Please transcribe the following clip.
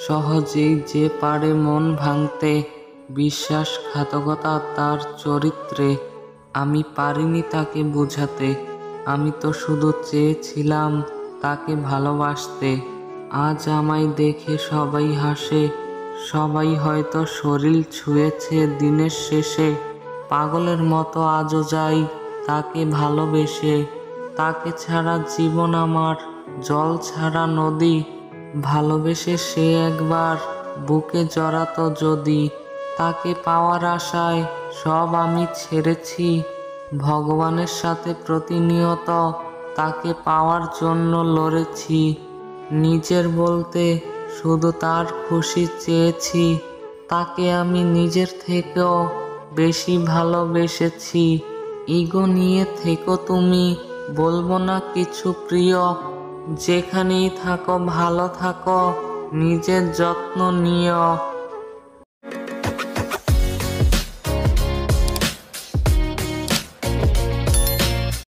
সহজেই যে পারে মন ভাঙতে, বিশ্বাসঘাতকতা তার চরিত্রে। আমি পারিনি তাকে বোঝাতে, আমি তো শুধু চেয়েছিলাম তাকে ভালোবাসতে। আজ আমায় দেখে সবাই হাসে, সবাই হয়তো শরীর ছুঁয়েছে দিনের শেষে। পাগলের মতো আজও যাই তাকে ভালোবেসে। তাকে ছাড়া জীবন আমার জল ছাড়া নদী। ভালোবেসে সে একবার বুকে জড়াতো যদি। তাকে পাওয়ার আশায় সব আমি ছেড়েছি। ভগবানের সাথে প্রতিনিয়ত তাকে পাওয়ার জন্য লড়েছি। নিজের বলতে শুধু তার খুশি চেয়েছি। তাকে আমি নিজের থেকেও বেশি ভালোবেসেছি। ইগো নিয়ে থেকো তুমি, বলবো না কিছু প্রিয়। যেখানেই থাকো ভালো থাকো, নিজের যত্ন নিও।